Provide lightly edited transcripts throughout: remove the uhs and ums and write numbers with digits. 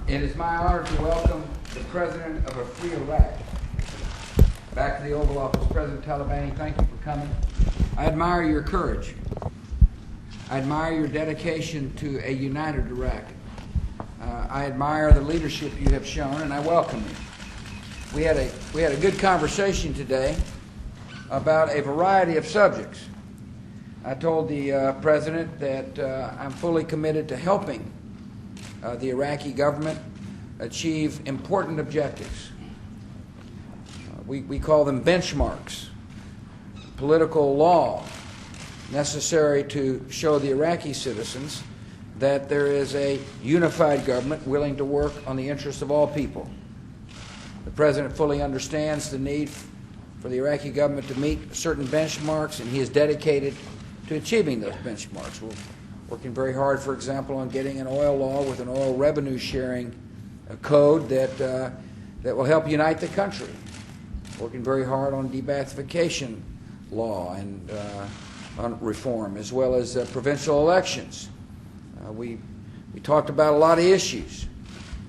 It is my honor to welcome the President of a free Iraq back to the Oval Office. President Talabani, thank you for coming. I admire your courage. I admire your dedication to a united Iraq. I admire the leadership you have shown, and I welcome you. We had a good conversation today about a variety of subjects. I told the President that I'm fully committed to helping the Iraqi government achieve important objectives. We call them benchmarks, political law necessary to show the Iraqi citizens that there is a unified government willing to work on the interests of all people. The President fully understands the need for the Iraqi government to meet certain benchmarks, and he is dedicated to achieving those benchmarks. We're working very hard, for example, on getting an oil law with an oil revenue sharing code that will help unite the country. Working very hard on debathification law and on reform, as well as provincial elections. We talked about a lot of issues,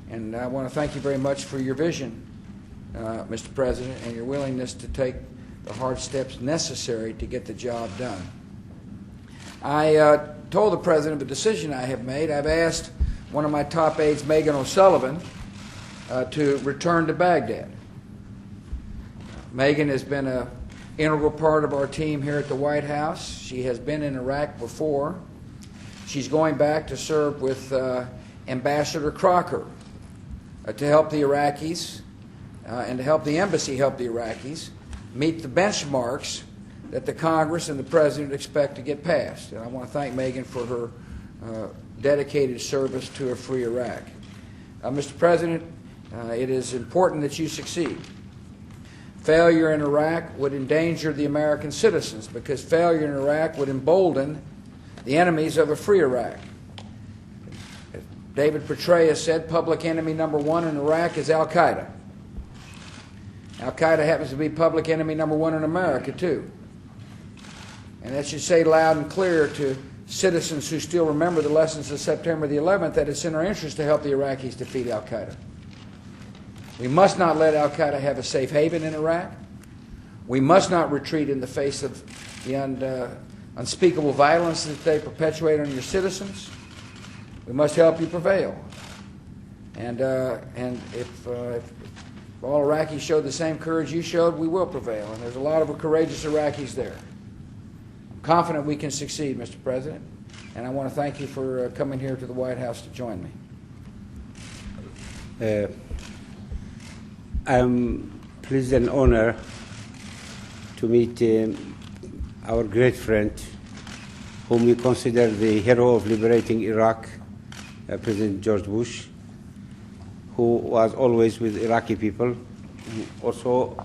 and I want to thank you very much for your vision, Mr. President, and your willingness to take the hard steps necessary to get the job done. I told the President of a decision I have made. I've asked one of my top aides, Megan O'Sullivan, to return to Baghdad. Megan has been an integral part of our team here at the White House. She has been in Iraq before. She's going back to serve with Ambassador Crocker to help the Iraqis and to help the embassy help the Iraqis meet the benchmarks that the Congress and the President expect to get passed. And I want to thank Megan for her dedicated service to a free Iraq. Mr. President, it is important that you succeed. Failure in Iraq would endanger the American citizens, because failure in Iraq would embolden the enemies of a free Iraq. As David Petraeus said, public enemy number one in Iraq is Al-Qaeda. Al-Qaeda happens to be public enemy number one in America, too. And that should say loud and clear to citizens who still remember the lessons of September the 11th that it's in our interest to help the Iraqis defeat Al-Qaeda. We must not let Al-Qaeda have a safe haven in Iraq. We must not retreat in the face of the unspeakable violence that they perpetuate on your citizens. We must help you prevail. And if all Iraqis showed the same courage you showed, we will prevail. And there's a lot of courageous Iraqis there. I'm confident we can succeed, Mr. President. And I want to thank you for coming here to the White House to join me. I'm pleased and honored to meet our great friend, whom we consider the hero of liberating Iraq, President George Bush, who was always with Iraqi people. Also,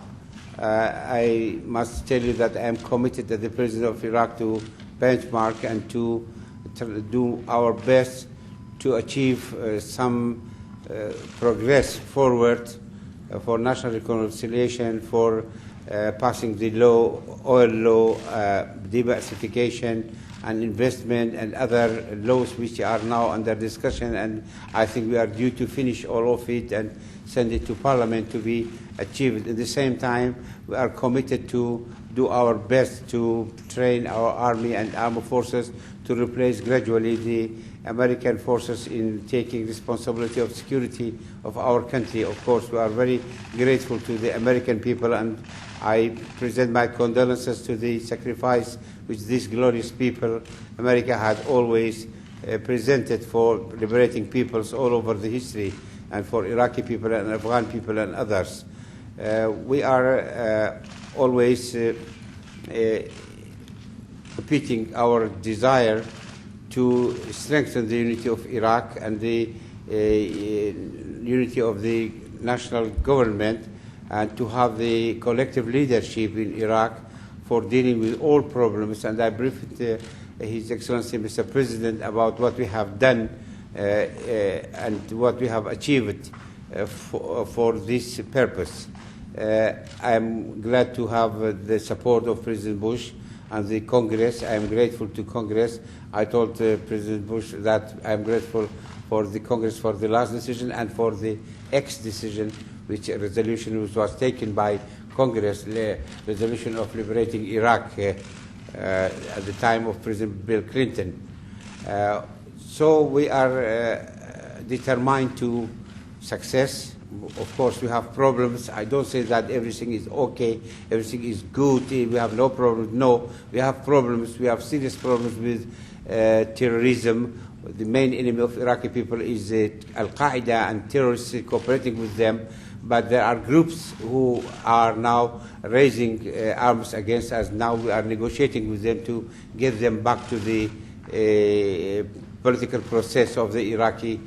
I must tell you that I am committed as the President of Iraq to benchmark and to do our best to achieve some progress forward for national reconciliation, for passing the law, oil law, diversification and investment and other laws which are now under discussion, and I think we are due to finish all of it and send it to Parliament to be achieved. At the same time, we are committed to do our best to train our army and armed forces to replace gradually the American forces in taking responsibility of security of our country. Of course, we are very grateful to the American people, and I present my condolences to the sacrifice which these glorious people, America had always presented for liberating peoples all over the history, and for Iraqi people and Afghan people and others. We are always repeating our desire to strengthen the unity of Iraq and the unity of the national government, and to have the collective leadership in Iraq for dealing with all problems. And I briefed His Excellency Mr. President about what we have done and what we have achieved for this purpose. I am glad to have the support of President Bush and the Congress. I am grateful to Congress. I told President Bush that I am grateful for the Congress for the last decision and for the X decision, which a resolution which was taken by Congress, the resolution of liberating Iraq at the time of President Bill Clinton. So we are determined to success. Of course, we have problems. I don't say that everything is okay, everything is good, we have no problems. No, we have problems. We have serious problems with terrorism. The main enemy of Iraqi people is Al-Qaeda and terrorists cooperating with them. But there are groups who are now raising arms against us. Now we are negotiating with them to get them back to the political process of the Iraqi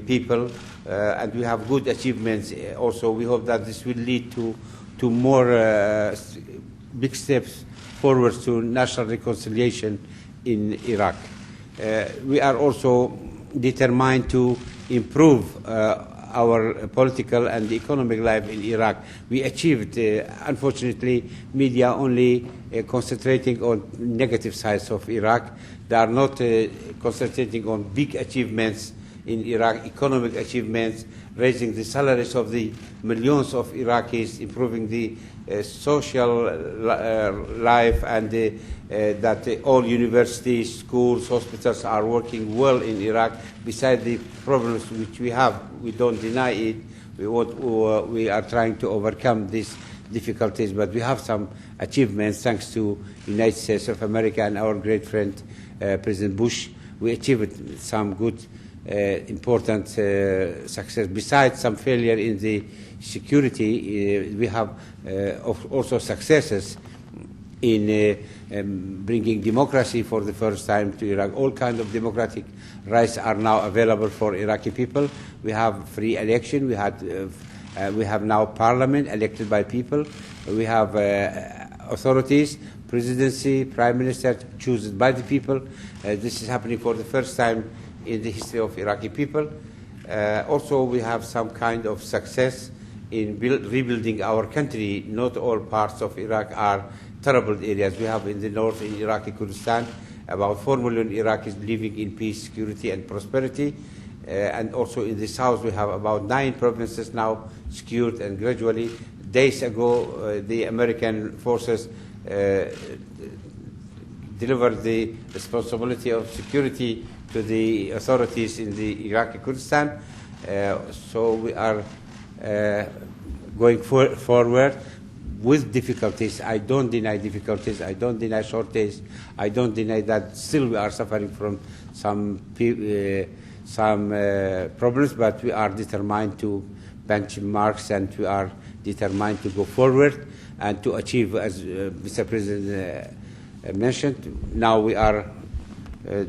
people. And we have good achievements. Also, we hope that this will lead to more big steps forward to national reconciliation in Iraq. We are also determined to improve our political and economic life in Iraq. We achieved, unfortunately, media only concentrating on negative sides of Iraq. They are not concentrating on big achievements in Iraq, economic achievements, raising the salaries of the millions of Iraqis, improving the social life, and that all universities, schools, hospitals are working well in Iraq. Besides the problems which we have, we don't deny it. We are trying to overcome these difficulties, but we have some achievements thanks to the United States of America and our great friend, President Bush. We achieved some good important success. Besides some failure in the security, we have also successes in bringing democracy for the first time to Iraq. All kinds of democratic rights are now available for Iraqi people. We have free election. We have now parliament elected by people. We have authorities, presidency, prime minister chosen by the people. This is happening for the first time in the history of Iraqi people. Also, we have some kind of success in rebuilding our country. Not all parts of Iraq are terrible areas. We have in the north, in Iraqi Kurdistan, about 4 million Iraqis living in peace, security, and prosperity. And also in the south, we have about 9 provinces now secured, and gradually, days ago, the American forces delivered the responsibility of security to the authorities in the Iraqi Kurdistan. So we are going forward with difficulties. I don't deny difficulties. I don't deny shortage. I don't deny that still we are suffering from some problems, but we are determined to benchmarks, and we are determined to go forward and to achieve, as Mr. President mentioned. Now we are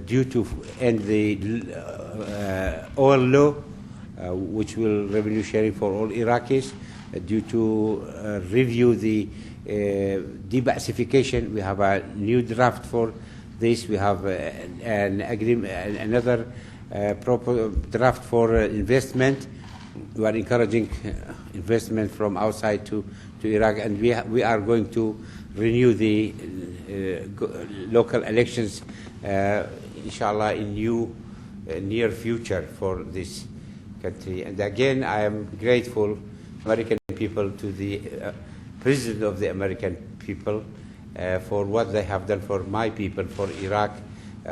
due to end the oil law, which will revenue sharing for all Iraqis, due to review the de-ba'athification. We have a new draft for this. We have an agreement, another proper draft for investment. We are encouraging investment from outside to Iraq, and we are going to renew the local elections, inshallah, in near future for this country. And again, I am grateful, American people, to the President of the American people for what they have done for my people, for Iraq.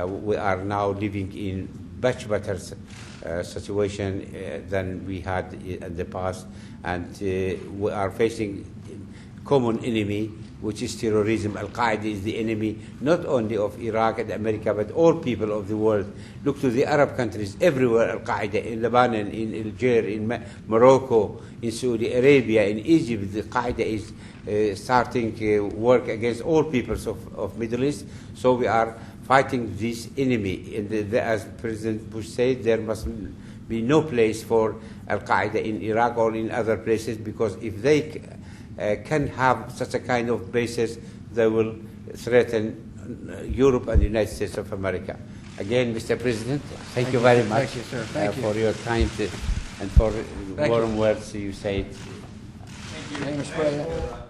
We are now living in much better situation than we had in the past, and we are facing common enemy, which is terrorism. Al-Qaeda is the enemy not only of Iraq and America, but all people of the world. Look to the Arab countries, everywhere Al-Qaeda, in Lebanon, in Algeria, in Morocco, in Saudi Arabia, in Egypt. The Qaeda is starting work against all peoples of Middle East. So we are fighting this enemy. And as President Bush said, there must be no place for Al-Qaeda in Iraq or in other places, because if they can have such a kind of basis, they will threaten Europe and the United States of America. Again, Mr. President, thank you very much. Thank you, sir. Thank you For your time and for warm words you said. Thank you, Mr. President.